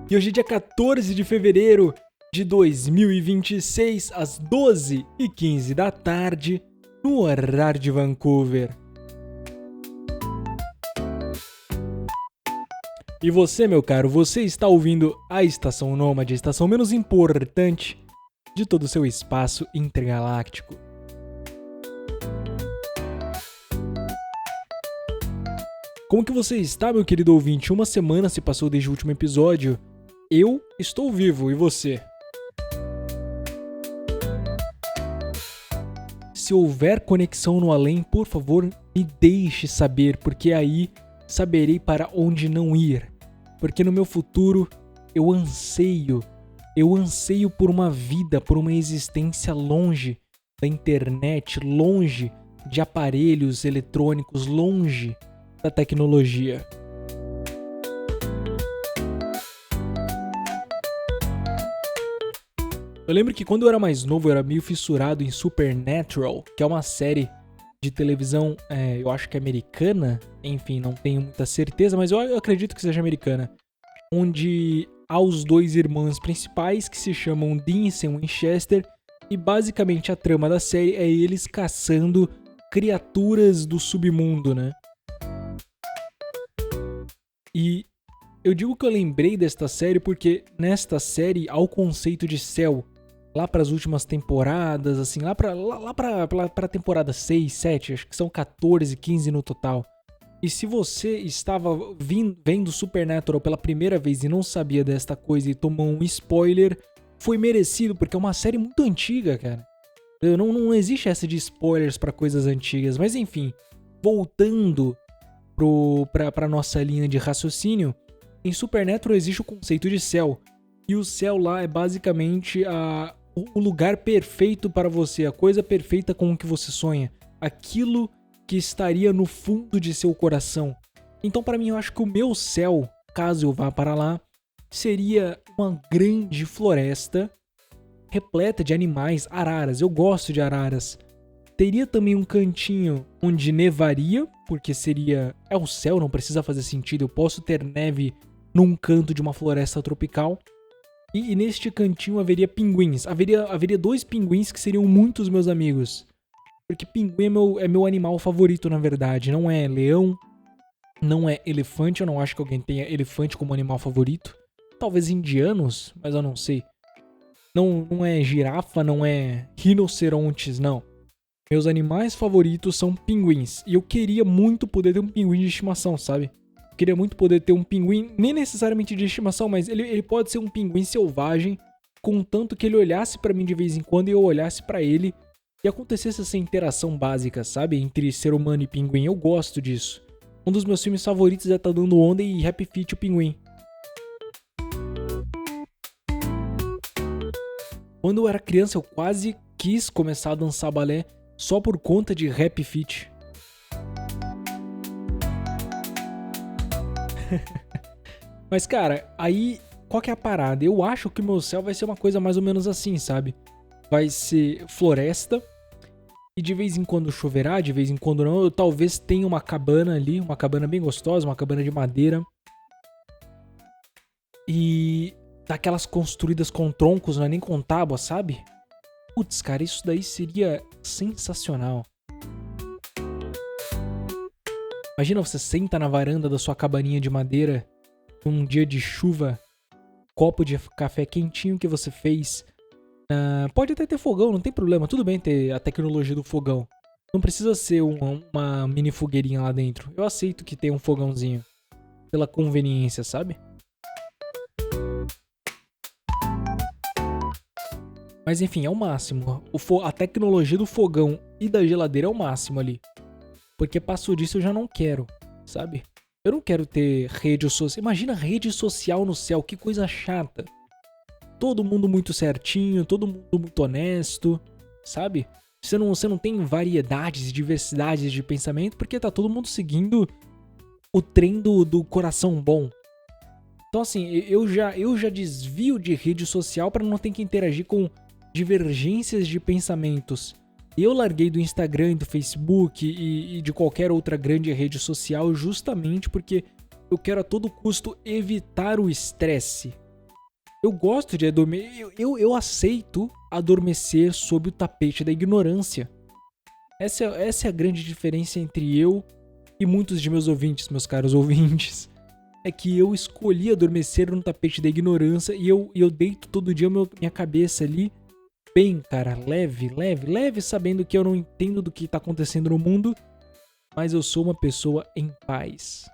E hoje é dia 14 de fevereiro de 2026, às 12h15 da tarde, no horário de Vancouver. E você, meu caro, você está ouvindo a Estação Nômade, a estação menos importante de todo o seu espaço intergaláctico. Como que você está, meu querido ouvinte? Uma semana se passou desde o último episódio. Eu estou vivo, e você? Se houver conexão no além, por favor, me deixe saber, porque aí saberei para onde não ir. Porque no meu futuro, eu anseio por uma vida, por uma existência longe da internet, longe de aparelhos eletrônicos, longe da tecnologia. Eu lembro que quando eu era mais novo, eu era meio fissurado em Supernatural, que é uma série de televisão, eu acho que é americana, enfim, não tenho muita certeza, mas eu acredito que seja americana, onde há os dois irmãos principais que se chamam Dean e Sam Winchester, e basicamente a trama da série é eles caçando criaturas do submundo, né? E eu digo que eu lembrei desta série porque nesta série há o conceito de céu. Lá para as últimas temporadas, assim, lá para temporada 6, 7, acho que são 14, 15 no total. E se você estava vendo Supernatural pela primeira vez e não sabia desta coisa e tomou um spoiler, foi merecido, porque é uma série muito antiga, cara. Não existe essa de spoilers para coisas antigas, mas enfim, voltando pra nossa linha de raciocínio, em Supernatural existe o conceito de céu. E o céu lá é basicamente o lugar perfeito para você, a coisa perfeita com o que você sonha. Aquilo que estaria no fundo de seu coração. Então, para mim, eu acho que o meu céu, caso eu vá para lá, seria uma grande floresta repleta de animais, araras. Eu gosto de araras. Teria também um cantinho onde nevaria, porque é o céu, não precisa fazer sentido. Eu posso ter neve num canto de uma floresta tropical. E neste cantinho haveria pinguins. Haveria dois pinguins que seriam muitos meus amigos. Porque pinguim é meu animal favorito, na verdade. Não é leão, não é elefante. Eu não acho que alguém tenha elefante como animal favorito. Talvez indianos, mas eu não sei. Não é girafa, não é rinocerontes, não. Meus animais favoritos são pinguins. E eu queria muito poder ter um pinguim de estimação, sabe? Eu queria muito poder ter um pinguim, nem necessariamente de estimação, mas ele pode ser um pinguim selvagem, contanto que ele olhasse pra mim de vez em quando e eu olhasse pra ele e acontecesse essa interação básica, sabe? Entre ser humano e pinguim. Eu gosto disso. Um dos meus filmes favoritos é Tá Dando Onda e Happy Feet o Pinguim. Quando eu era criança, eu quase quis começar a dançar balé só por conta de Happy Feet. Mas, cara, aí qual que é a parada? Eu acho que o meu céu vai ser uma coisa mais ou menos assim, sabe? Vai ser floresta e de vez em quando choverá, de vez em quando não. Eu talvez tenha uma cabana ali, uma cabana bem gostosa, uma cabana de madeira. E daquelas construídas com troncos, não é nem com tábua, sabe? Putz, cara, isso daí seria sensacional. Imagina você senta na varanda da sua cabaninha de madeira, num dia de chuva, copo de café quentinho que você fez. Pode até ter fogão, não tem problema, tudo bem ter a tecnologia do fogão. Não precisa ser uma mini fogueirinha lá dentro. Eu aceito que tenha um fogãozinho, pela conveniência, sabe? Mas enfim, é o máximo. A tecnologia do fogão e da geladeira é o máximo ali. Porque passou disso eu já não quero, sabe? Eu não quero ter rede social. Imagina rede social no céu, que coisa chata. Todo mundo muito certinho, todo mundo muito honesto, sabe? Você não tem variedades e diversidades de pensamento porque tá todo mundo seguindo o trem do coração bom. Então assim, eu já desvio de rede social para não ter que interagir com divergências de pensamentos. Eu larguei do Instagram e do Facebook e de qualquer outra grande rede social justamente porque eu quero a todo custo evitar o estresse. Eu gosto de adormecer. Eu aceito adormecer sob o tapete da ignorância. Essa é a grande diferença entre eu e muitos de meus ouvintes, meus caros ouvintes. É que eu escolhi adormecer no tapete da ignorância e eu deito todo dia minha cabeça ali bem, cara, leve, sabendo que eu não entendo do que tá acontecendo no mundo, mas eu sou uma pessoa em paz.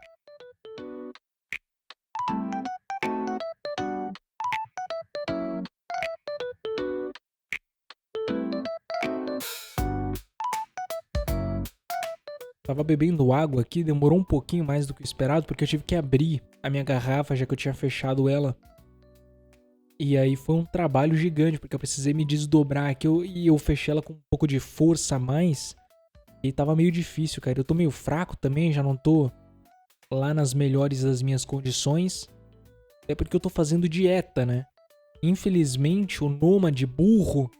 Tava bebendo água aqui, demorou um pouquinho mais do que o esperado, porque eu tive que abrir a minha garrafa, já que eu tinha fechado ela. E aí foi um trabalho gigante, porque eu precisei me desdobrar aqui e eu fechei ela com um pouco de força a mais. E tava meio difícil, cara. Eu tô meio fraco também, já não tô lá nas melhores das minhas condições. É porque eu tô fazendo dieta, né? Infelizmente, o nômade burro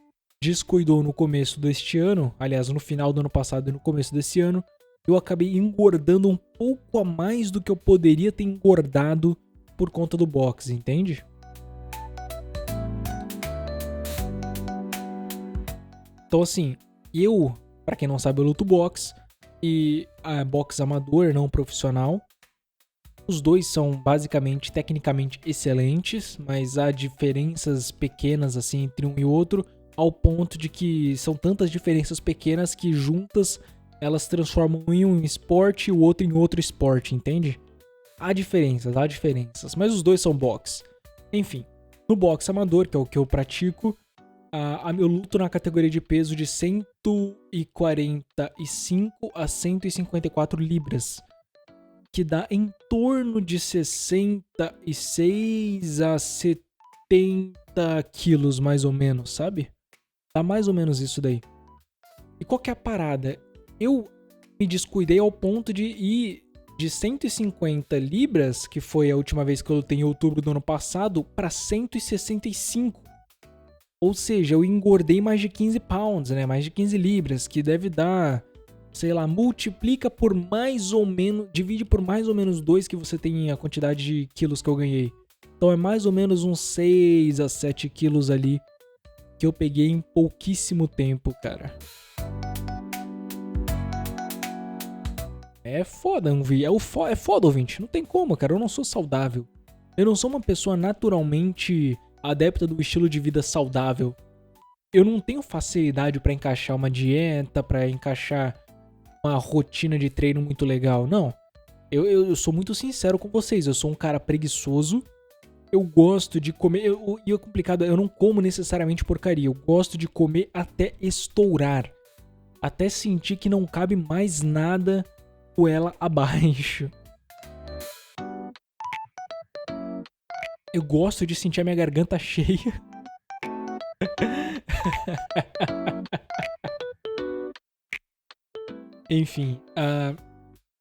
descuidou no começo deste ano, aliás, no final do ano passado e no começo desse ano, eu acabei engordando um pouco a mais do que eu poderia ter engordado por conta do boxe, entende? Então assim, pra quem não sabe, eu luto boxe e boxe amador, não profissional. Os dois são basicamente, tecnicamente excelentes, mas há diferenças pequenas assim entre um e outro, ao ponto de que são tantas diferenças pequenas que juntas elas transformam um em esporte e o outro em outro esporte, entende? Há diferenças, mas os dois são boxe. Enfim, no boxe amador, que é o que eu pratico, eu luto na categoria de peso de 145 a 154 libras, que dá em torno de 66 a 70 quilos, mais ou menos, sabe? Dá mais ou menos isso daí. E qual que é a parada? Eu me descuidei ao ponto de ir de 150 libras, que foi a última vez que eu lutei em outubro do ano passado, para 165. Ou seja, eu engordei mais de 15 pounds, né? Mais de 15 libras, que deve dar, sei lá, multiplica por mais ou menos, divide por mais ou menos 2 que você tem a quantidade de quilos que eu ganhei. Então é mais ou menos uns 6 a 7 quilos ali que eu peguei em pouquíssimo tempo, cara. É foda, é foda, ouvinte. Não tem como, cara. Eu não sou saudável. Eu não sou uma pessoa naturalmente adepta do estilo de vida saudável. Eu não tenho facilidade pra encaixar uma dieta, pra encaixar uma rotina de treino muito legal. Não. Eu sou muito sincero com vocês. Eu sou um cara preguiçoso. Eu gosto de comer. E é complicado, eu não como necessariamente porcaria. Eu gosto de comer até estourar. Até sentir que não cabe mais nada ela abaixo. Eu gosto de sentir a minha garganta cheia. Enfim,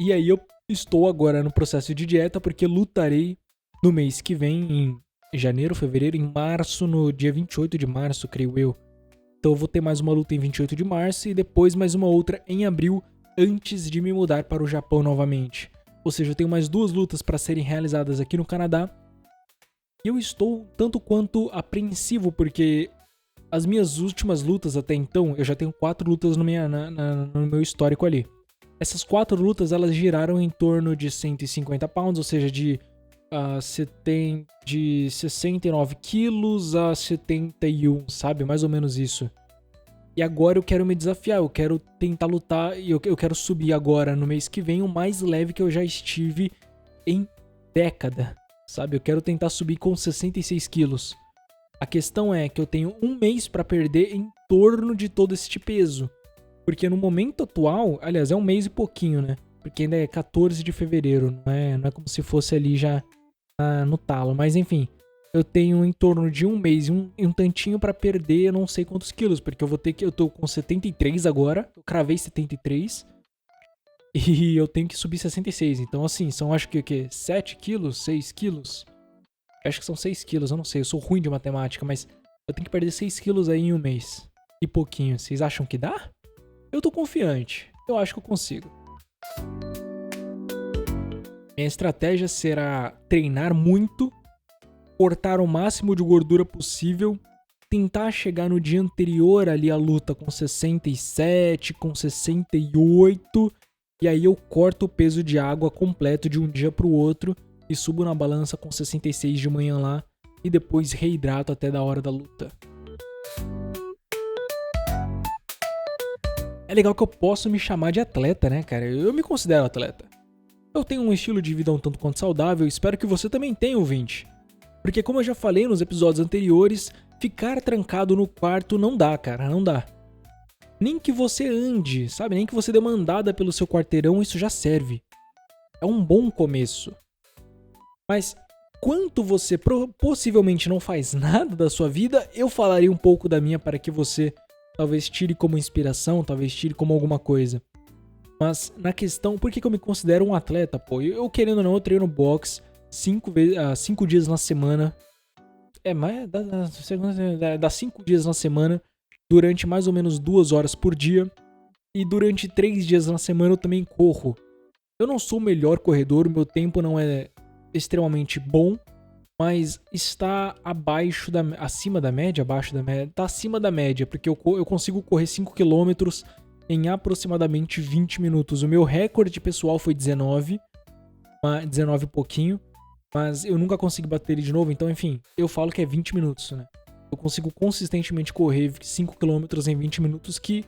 e aí eu estou agora no processo de dieta porque lutarei no mês que vem, em janeiro, fevereiro, em março, no dia 28 de março, creio eu. Então eu vou ter mais uma luta em 28 de março e depois mais uma outra em abril, antes de me mudar para o Japão novamente. Ou seja, eu tenho mais 2 lutas para serem realizadas aqui no Canadá. E eu estou tanto quanto apreensivo, porque as minhas últimas lutas até então, eu já tenho 4 lutas no meu histórico ali. Essas 4 lutas, elas giraram em torno de 150 pounds, ou seja, de 69 quilos a 71, sabe? Mais ou menos isso. E agora eu quero me desafiar, eu quero tentar lutar e eu quero subir agora no mês que vem o mais leve que eu já estive em década, sabe? Eu quero tentar subir com 66 quilos. A questão é que eu tenho um mês pra perder em torno de todo este peso. Porque no momento atual, aliás, é um mês e pouquinho, né? Porque ainda é 14 de fevereiro, não é como se fosse ali já no talo. Mas enfim, eu tenho em torno de um mês e um tantinho pra perder eu não sei quantos quilos. Porque eu tô com 73 agora, eu cravei 73. E eu tenho que subir 66. Então assim, são acho que 7 quilos, 6 quilos. Acho que são 6 quilos, eu não sei, eu sou ruim de matemática, mas eu tenho que perder 6 quilos aí em um mês. E pouquinho, vocês acham que dá? Eu tô confiante, eu acho que eu consigo. Minha estratégia será treinar muito, cortar o máximo de gordura possível, tentar chegar no dia anterior ali à luta com 67, com 68, e aí eu corto o peso de água completo de um dia pro outro e subo na balança com 66 de manhã lá e depois reidrato até da hora da luta. É legal que eu posso me chamar de atleta, né, cara? Eu me considero atleta. Eu tenho um estilo de vida um tanto quanto saudável e espero que você também tenha, ouvinte. Porque como eu já falei nos episódios anteriores, ficar trancado no quarto não dá, cara, não dá. Nem que você ande, sabe? Nem que você dê uma andada pelo seu quarteirão, isso já serve. É um bom começo. Mas quanto você possivelmente não faz nada da sua vida, eu falaria um pouco da minha para que você talvez tire como inspiração, talvez tire como alguma coisa. Mas na questão, por que eu me considero um atleta, pô? Eu querendo ou não, eu treino boxe 5 dias na semana. Dá 5 dias na semana, durante mais ou menos 2 horas por dia. E durante 3 dias na semana eu também corro. Eu não sou o melhor corredor, o meu tempo não é extremamente bom, mas está acima da média, abaixo da média, tá acima da média, porque eu consigo correr 5 km em aproximadamente 20 minutos. O meu recorde pessoal foi 19 e pouquinho, mas eu nunca consegui bater ele de novo, então enfim, eu falo que é 20 minutos, né? Eu consigo consistentemente correr 5 km em 20 minutos, que,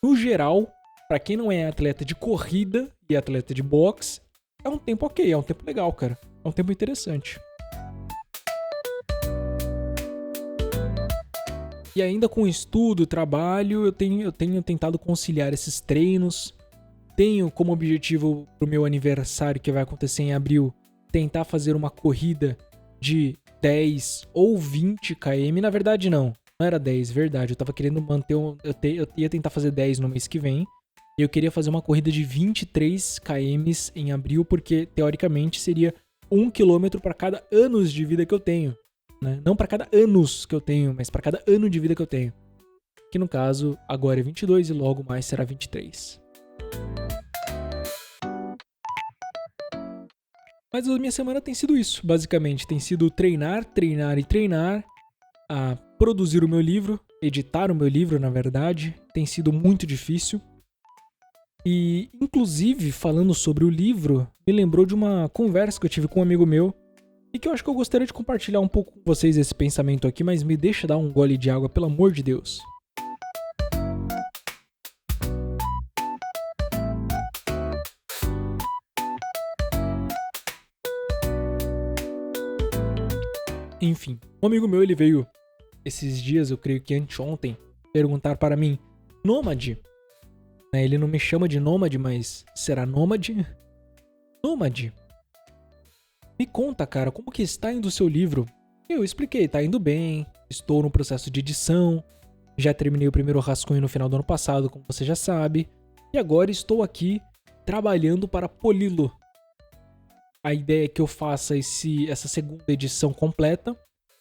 no geral, pra quem não é atleta de corrida e atleta de boxe, é um tempo ok, é um tempo legal, cara. É um tempo interessante. E ainda com estudo, trabalho, eu tenho tentado conciliar esses treinos. Tenho como objetivo pro meu aniversário, que vai acontecer em abril, tentar fazer uma corrida de 10 ou 20 km. Na verdade, não era 10, verdade. Eu tava querendo manter. Eu ia tentar fazer 10 no mês que vem. E eu queria fazer uma corrida de 23 km em abril, porque teoricamente seria 1 km para cada anos de vida que eu tenho. Né? Não para cada anos que eu tenho, mas para cada ano de vida que eu tenho. Que no caso, agora é 22 e logo mais será 23. Mas a minha semana tem sido isso, basicamente. Tem sido treinar e treinar. A produzir o meu livro, editar o meu livro, na verdade. Tem sido muito difícil. E, inclusive, falando sobre o livro, me lembrou de uma conversa que eu tive com um amigo meu e que eu acho que eu gostaria de compartilhar um pouco com vocês esse pensamento aqui, mas me deixa dar um gole de água, pelo amor de Deus. Enfim, um amigo meu, ele veio esses dias, eu creio que anteontem, perguntar para mim, Nômade? Ele não me chama de Nômade, mas será Nômade? Nômade, me conta, cara, como que está indo o seu livro? Eu expliquei, tá indo bem, estou no processo de edição, já terminei o primeiro rascunho no final do ano passado, como você já sabe, e agora estou aqui trabalhando para poli-lo. A ideia é que eu faça essa segunda edição completa,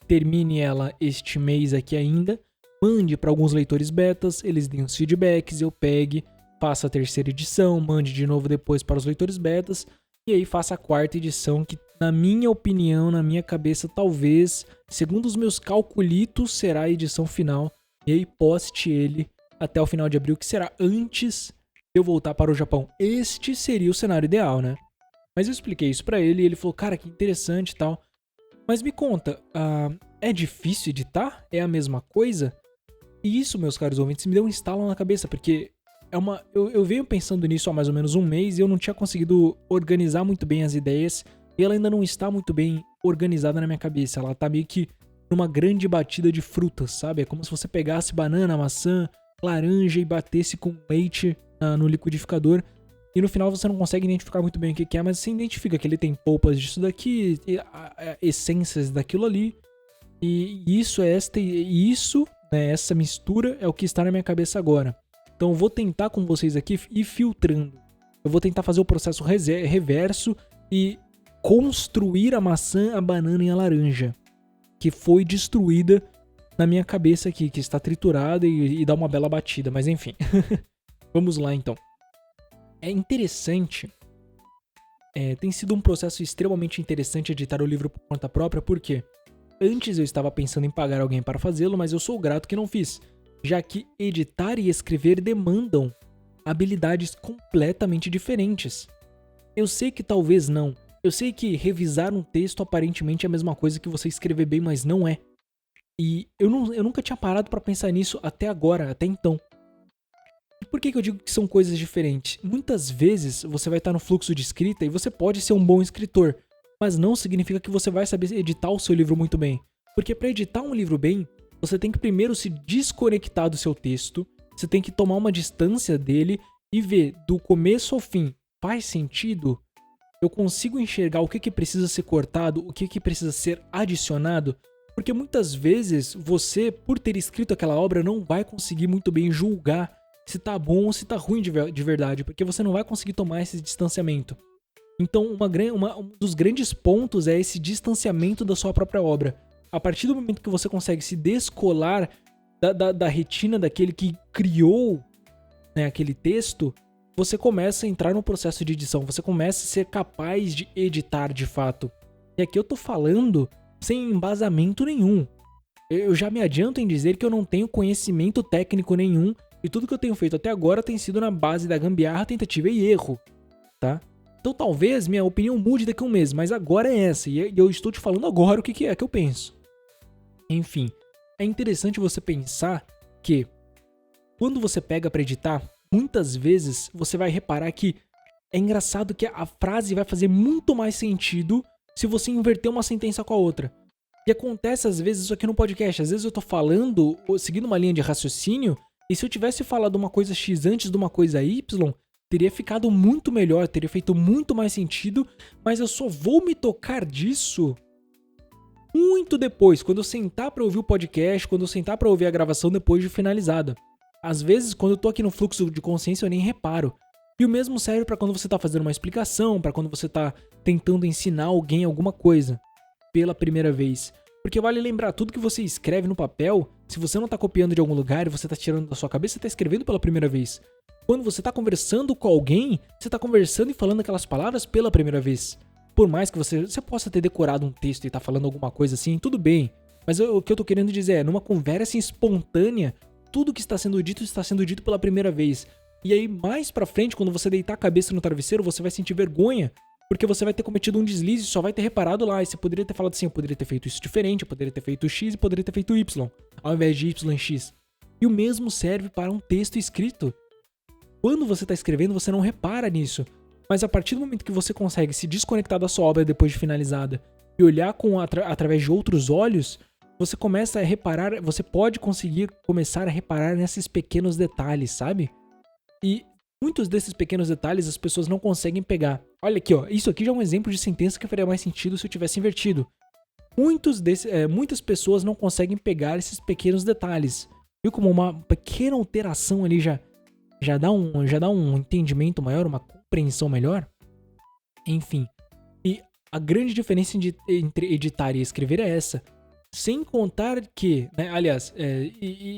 termine ela este mês aqui ainda, mande para alguns leitores betas, eles deem os feedbacks, eu pegue, faça a terceira edição, mande de novo depois para os leitores betas, e aí faça a quarta edição, que na minha opinião, na minha cabeça, talvez, segundo os meus calculitos, será a edição final, e aí poste ele até o final de abril, que será antes de eu voltar para o Japão. Este seria o cenário ideal, né? Mas eu expliquei isso pra ele e ele falou, cara, que interessante e tal. Mas me conta, é difícil editar? É a mesma coisa? E isso, meus caros ouvintes, me deu um estalo na cabeça, porque eu venho pensando nisso há mais ou menos um mês e eu não tinha conseguido organizar muito bem as ideias e ela ainda não está muito bem organizada na minha cabeça. Ela tá meio que numa grande batida de frutas, sabe? É como se você pegasse banana, maçã, laranja e batesse com leite no liquidificador. E no final você não consegue identificar muito bem o que é, mas você identifica que ele tem polpas disso daqui, essências daquilo ali. E essa mistura é o que está na minha cabeça agora. Então eu vou tentar com vocês aqui ir filtrando. Eu vou tentar fazer o processo reverso e construir a maçã, a banana e a laranja, que foi destruída na minha cabeça aqui, que está triturada e dá uma bela batida. Mas enfim, vamos lá então. É interessante, tem sido um processo extremamente interessante editar o livro por conta própria, por quê? Antes eu estava pensando em pagar alguém para fazê-lo, mas eu sou grato que não fiz, já que editar e escrever demandam habilidades completamente diferentes. Eu sei que talvez não. Eu sei que revisar um texto aparentemente é a mesma coisa que você escrever bem, mas não é. E eu nunca tinha parado pra pensar nisso até agora, até então. E por que eu digo que são coisas diferentes? Muitas vezes você vai estar no fluxo de escrita e você pode ser um bom escritor, mas não significa que você vai saber editar o seu livro muito bem. Porque para editar um livro bem, você tem que primeiro se desconectar do seu texto, você tem que tomar uma distância dele e ver do começo ao fim, faz sentido? Eu consigo enxergar o que precisa ser cortado, o que precisa ser adicionado? Porque muitas vezes você, por ter escrito aquela obra, não vai conseguir muito bem julgar se tá bom ou se tá ruim de verdade, porque você não vai conseguir tomar esse distanciamento. Então, um dos grandes pontos é esse distanciamento da sua própria obra. A partir do momento que você consegue se descolar da retina daquele que criou, né, aquele texto, você começa a entrar no processo de edição, você começa a ser capaz de editar de fato. E aqui eu tô falando sem embasamento nenhum. Eu já me adianto em dizer que eu não tenho conhecimento técnico nenhum e tudo que eu tenho feito até agora tem sido na base da gambiarra, tentativa e erro, tá? Então talvez minha opinião mude daqui a um mês, mas agora é essa e eu estou te falando agora o que é que eu penso. Enfim, é interessante você pensar que quando você pega pra editar, muitas vezes você vai reparar que é engraçado que a frase vai fazer muito mais sentido se você inverter uma sentença com a outra. E acontece às vezes isso aqui no podcast. Às vezes eu tô falando, seguindo uma linha de raciocínio, e se eu tivesse falado uma coisa X antes de uma coisa Y, teria ficado muito melhor, teria feito muito mais sentido, mas eu só vou me tocar disso muito depois, quando eu sentar pra ouvir o podcast, quando eu sentar pra ouvir a gravação depois de finalizada. Às vezes, quando eu tô aqui no fluxo de consciência, eu nem reparo. E o mesmo serve pra quando você tá fazendo uma explicação, pra quando você tá tentando ensinar alguém alguma coisa pela primeira vez. Porque vale lembrar, tudo que você escreve no papel, se você não tá copiando de algum lugar e você tá tirando da sua cabeça, você tá escrevendo pela primeira vez. Quando você tá conversando com alguém, você tá conversando e falando aquelas palavras pela primeira vez. Por mais que você possa ter decorado um texto e tá falando alguma coisa assim, tudo bem. Mas o que eu tô querendo dizer é, numa conversa espontânea, tudo que está sendo dito pela primeira vez. E aí, mais pra frente, quando você deitar a cabeça no travesseiro, você vai sentir vergonha, porque você vai ter cometido um deslize e só vai ter reparado lá. E você poderia ter falado assim, eu poderia ter feito isso diferente, eu poderia ter feito X e poderia ter feito Y, ao invés de Y e X. E o mesmo serve para um texto escrito. Quando você tá escrevendo, você não repara nisso. Mas a partir do momento que você consegue se desconectar da sua obra depois de finalizada e olhar através de outros olhos, você começa a reparar, você pode conseguir começar a reparar nesses pequenos detalhes, sabe? E muitos desses pequenos detalhes as pessoas não conseguem pegar. Olha aqui, ó, isso aqui já é um exemplo de sentença que faria mais sentido se eu tivesse invertido. Muitas pessoas não conseguem pegar esses pequenos detalhes. Viu como uma pequena alteração ali já dá um entendimento maior, uma compreensão melhor? Enfim, e a grande diferença entre editar e escrever é essa. Sem contar que, né, aliás,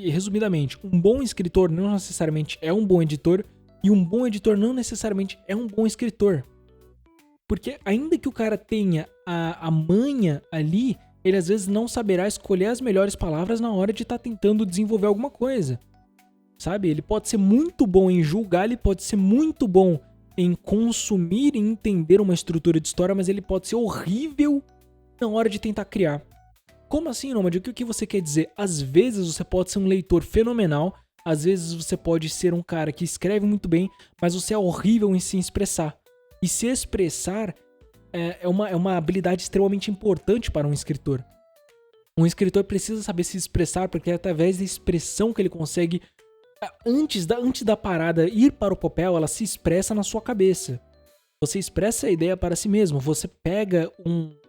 resumidamente, um bom escritor não necessariamente é um bom editor e um bom editor não necessariamente é um bom escritor. Porque ainda que o cara tenha a manha ali, ele às vezes não saberá escolher as melhores palavras na hora de estar tentando desenvolver alguma coisa. Sabe? Ele pode ser muito bom em julgar, ele pode ser muito bom em consumir e entender uma estrutura de história, mas ele pode ser horrível na hora de tentar criar. Como assim, Nômade? O que você quer dizer? Às vezes você pode ser um leitor fenomenal, às vezes você pode ser um cara que escreve muito bem, mas você é horrível em se expressar. E se expressar é uma habilidade extremamente importante para um escritor. Um escritor precisa saber se expressar, porque é através da expressão que ele consegue, antes da parada ir para o papel, ela se expressa na sua cabeça. Você expressa a ideia para si mesmo, você pega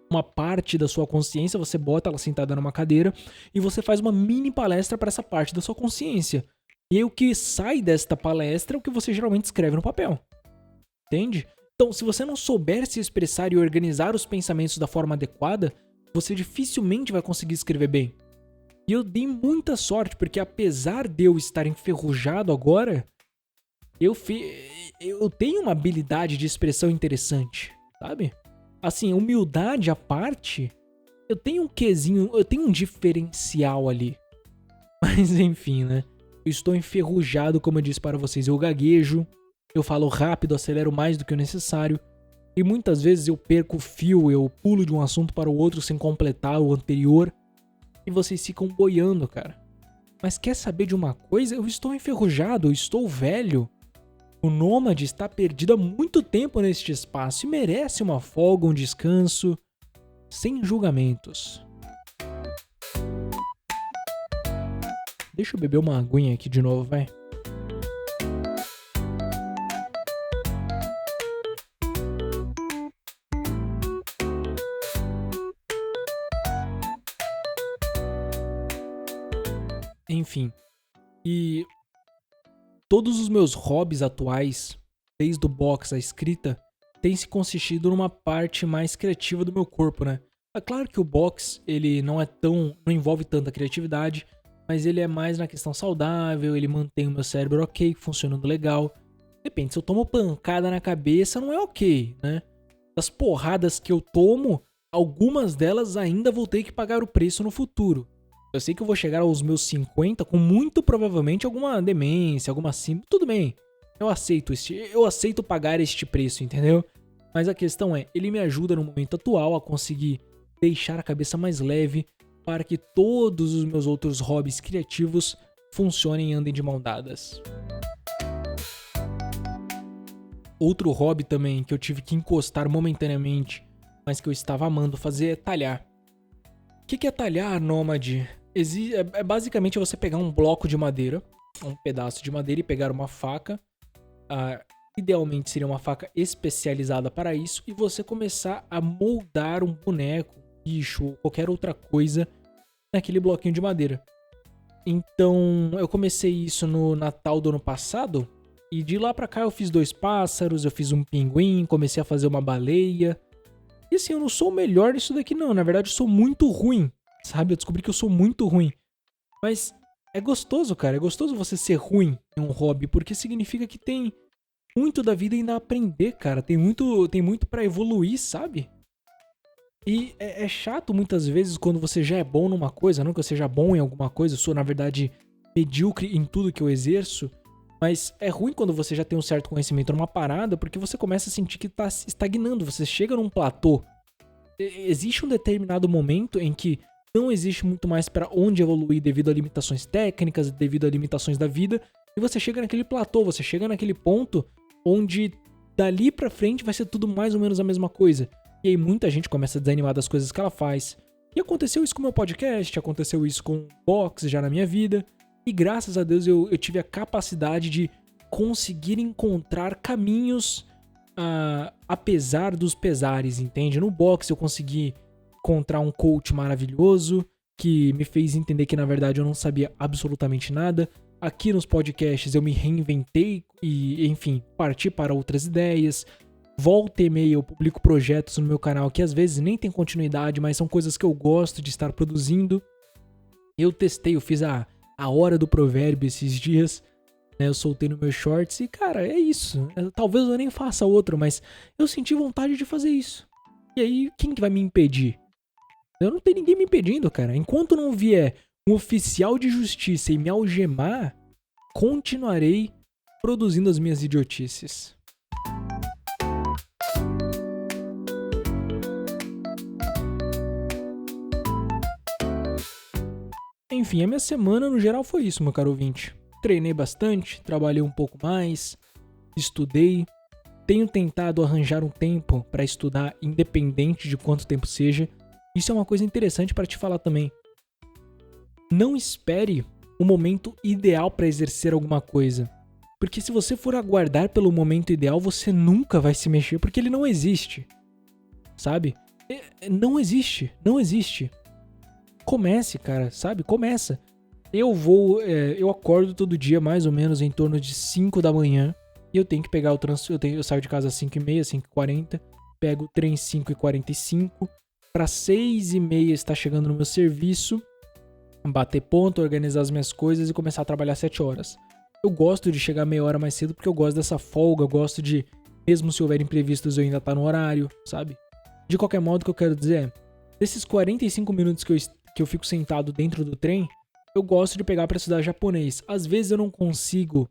uma parte da sua consciência, você bota ela sentada numa cadeira e você faz uma mini palestra para essa parte da sua consciência. E aí o que sai desta palestra é o que você geralmente escreve no papel. Entende? Então, se você não souber se expressar e organizar os pensamentos da forma adequada, você dificilmente vai conseguir escrever bem. E eu dei muita sorte, porque apesar de eu estar enferrujado agora, eu tenho uma habilidade de expressão interessante, sabe? Assim, humildade à parte, Eu tenho um quezinho, eu tenho um diferencial ali. Mas enfim, né? Eu estou enferrujado, como eu disse para vocês. Eu gaguejo, eu falo rápido, acelero mais do que o necessário. E muitas vezes eu perco o fio, eu pulo de um assunto para o outro sem completar o anterior. E vocês ficam boiando, cara. Mas quer saber de uma coisa? Eu estou enferrujado, eu estou velho. O nômade está perdido há muito tempo neste espaço e merece uma folga, um descanso, sem julgamentos. Deixa eu beber uma aguinha aqui de novo, vai. Enfim, e todos os meus hobbies atuais, desde o boxe à escrita, têm se consistido numa parte mais criativa do meu corpo, né? É claro que o boxe, ele não envolve tanta criatividade, mas ele é mais na questão saudável, ele mantém o meu cérebro ok, funcionando legal. Depende, se eu tomo pancada na cabeça, não é ok, né? Das porradas que eu tomo, algumas delas ainda vou ter que pagar o preço no futuro. Eu sei que eu vou chegar aos meus 50 com muito provavelmente alguma demência, alguma síndrome. Tudo bem, eu aceito pagar este preço, entendeu? Mas a questão é, ele me ajuda no momento atual a conseguir deixar a cabeça mais leve para que todos os meus outros hobbies criativos funcionem e andem de mão dadas. Outro hobby também que eu tive que encostar momentaneamente, mas que eu estava amando fazer é talhar. O que é talhar, nômade? É basicamente você pegar um bloco de madeira, um pedaço de madeira e pegar uma faca. Idealmente seria uma faca especializada para isso. E você começar a moldar um boneco, um bicho ou qualquer outra coisa naquele bloquinho de madeira. Então eu comecei isso no Natal do ano passado. E de lá pra cá eu fiz 2 pássaros, eu fiz um pinguim, comecei a fazer uma baleia. E assim, eu não sou o melhor nisso daqui não, na verdade eu sou muito ruim, sabe? Eu descobri que eu sou muito ruim. Mas é gostoso, cara, é gostoso você ser ruim em um hobby, porque significa que tem muito da vida ainda a aprender, cara. Tem muito pra evoluir, sabe? E é chato muitas vezes quando você já é bom numa coisa, não que eu seja bom em alguma coisa, eu sou na verdade medíocre em tudo que eu exerço. Mas é ruim quando você já tem um certo conhecimento numa parada, porque você começa a sentir que tá estagnando, você chega num platô. Existe um determinado momento em que não existe muito mais para onde evoluir devido a limitações técnicas, devido a limitações da vida, e você chega naquele platô, você chega naquele ponto onde dali pra frente vai ser tudo mais ou menos a mesma coisa. E aí muita gente começa a desanimar das coisas que ela faz. E aconteceu isso com o meu podcast, aconteceu isso com o box já na minha vida. E graças a Deus eu tive a capacidade de conseguir encontrar caminhos apesar dos pesares, entende? No boxe eu consegui encontrar um coach maravilhoso que me fez entender que na verdade eu não sabia absolutamente nada. Aqui nos podcasts eu me reinventei e, enfim, parti para outras ideias. Volta e meia eu publico projetos no meu canal que às vezes nem tem continuidade, mas são coisas que eu gosto de estar produzindo. Eu fiz a hora do provérbio esses dias, né? Eu soltei no meu shorts e, cara, é isso. Talvez eu nem faça outro, mas eu senti vontade de fazer isso. E aí, quem que vai me impedir? Eu não tenho ninguém me impedindo, cara. Enquanto não vier um oficial de justiça e me algemar, continuarei produzindo as minhas idiotices. Enfim, a minha semana no geral foi isso, meu caro ouvinte. Treinei bastante, trabalhei um pouco mais, estudei. Tenho tentado arranjar um tempo para estudar, independente de quanto tempo seja. Isso é uma coisa interessante para te falar também. Não espere o momento ideal para exercer alguma coisa. Porque se você for aguardar pelo momento ideal, você nunca vai se mexer, porque ele não existe. Sabe? Não existe, não existe. Comece, cara, sabe? Começa. Eu acordo todo dia mais ou menos em torno de 5 da manhã e eu tenho que pegar o transporte. Eu saio de casa às 5h30, 5h40, pego o trem 5h45, para 6h30 estar chegando no meu serviço, bater ponto, organizar as minhas coisas e começar a trabalhar 7 horas. Eu gosto de chegar meia hora mais cedo porque eu gosto dessa folga, eu gosto de, mesmo se houver imprevistos, eu ainda estar no horário, sabe? De qualquer modo, o que eu quero dizer é, Desses 45 minutos que eu fico sentado dentro do trem, eu gosto de pegar para estudar japonês. Às vezes eu não consigo,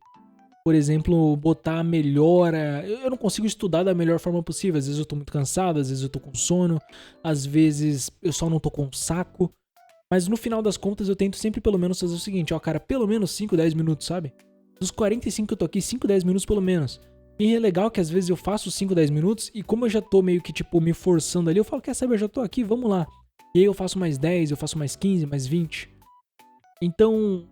por exemplo, botar a melhor... Eu não consigo estudar da melhor forma possível. Às vezes eu tô muito cansado, às vezes eu tô com sono, às vezes eu só não tô com saco. Mas no final das contas eu tento sempre pelo menos fazer o seguinte, ó, cara, pelo menos 5, 10 minutos, sabe? Dos 45 que eu tô aqui, 5, 10 minutos pelo menos. E é legal que às vezes eu faço 5, 10 minutos e como eu já tô meio que, tipo, me forçando ali, eu falo, quer saber, eu já tô aqui, vamos lá. E aí eu faço mais 10, eu faço mais 15, mais 20. Então,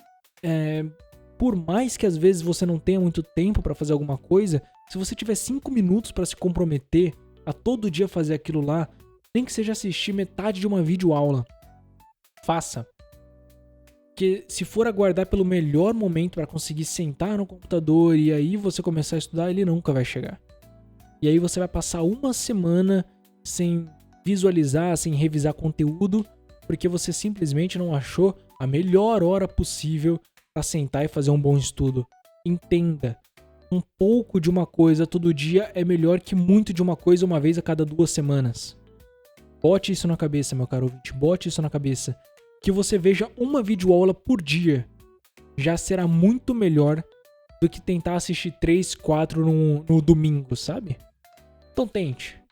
por mais que às vezes você não tenha muito tempo pra fazer alguma coisa, se você tiver 5 minutos pra se comprometer a todo dia fazer aquilo lá, nem que seja assistir metade de uma videoaula, faça. Porque se for aguardar pelo melhor momento pra conseguir sentar no computador e aí você começar a estudar, ele nunca vai chegar. E aí você vai passar uma semana sem visualizar, sem revisar conteúdo, porque você simplesmente não achou a melhor hora possível pra sentar e fazer um bom estudo. Entenda, um pouco de uma coisa todo dia é melhor que muito de uma coisa uma vez a cada 2 semanas. Bote isso na cabeça, meu caro ouvinte, bote isso na cabeça. Que você veja uma videoaula por dia já será muito melhor do que tentar assistir 3, 4 no domingo, sabe? Então tente.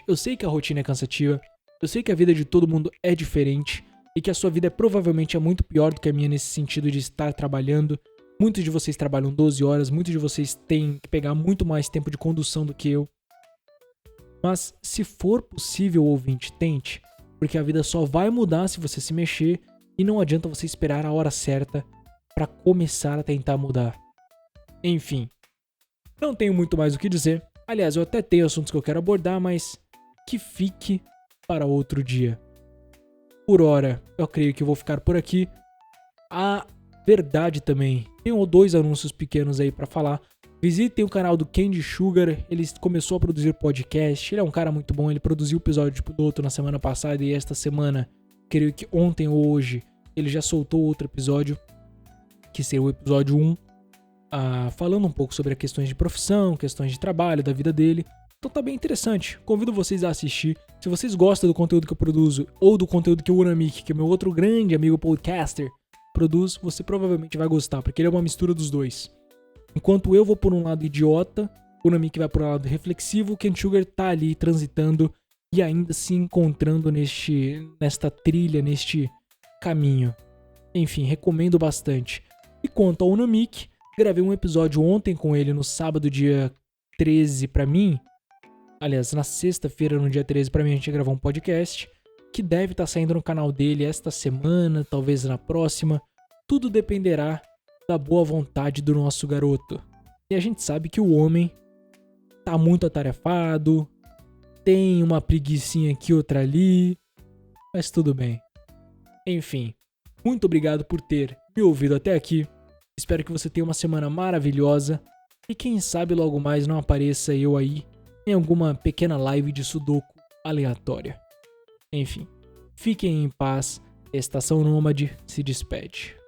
Eu sei que a rotina é cansativa, eu sei que a vida de todo mundo é diferente e que a sua vida provavelmente é muito pior do que a minha nesse sentido de estar trabalhando. Muitos de vocês trabalham 12 horas, muitos de vocês têm que pegar muito mais tempo de condução do que eu. Mas se for possível, ouvinte, tente. Porque a vida só vai mudar se você se mexer e não adianta você esperar a hora certa para começar a tentar mudar. Enfim, não tenho muito mais o que dizer. Aliás, eu até tenho assuntos que eu quero abordar, mas que fique para outro dia. Por hora, eu creio que eu vou ficar por aqui. A verdade também, tenho 2 anúncios pequenos aí para falar. Visitem o canal do Candy Sugar, ele começou a produzir podcast, ele é um cara muito bom, ele produziu o episódio piloto na semana passada e esta semana, creio que ontem ou hoje, ele já soltou outro episódio, que seria o episódio 1, falando um pouco sobre as questões de profissão, questões de trabalho, da vida dele. Então tá bem interessante, convido vocês a assistir. Se vocês gostam do conteúdo que eu produzo, ou do conteúdo que o Unamic, que é meu outro grande amigo podcaster, produz, você provavelmente vai gostar, porque ele é uma mistura dos dois. Enquanto eu vou por um lado idiota, o Namik vai por um lado reflexivo, o Ken Sugar tá ali transitando e ainda se encontrando nesta trilha, neste caminho. Enfim, recomendo bastante. E quanto ao Namik, gravei um episódio ontem com ele no sábado, dia 13 pra mim. Aliás, na sexta-feira, no dia 13 pra mim, a gente gravou um podcast que deve estar saindo no canal dele esta semana, talvez na próxima. Tudo dependerá da boa vontade do nosso garoto. E a gente sabe que o homem tá muito atarefado, tem uma preguicinha aqui, outra ali, mas tudo bem. Enfim, muito obrigado por ter me ouvido até aqui. Espero que você tenha uma semana maravilhosa e quem sabe logo mais não apareça eu aí em alguma pequena live de sudoku aleatória. Enfim, fiquem em paz. A Estação Nômade se despede.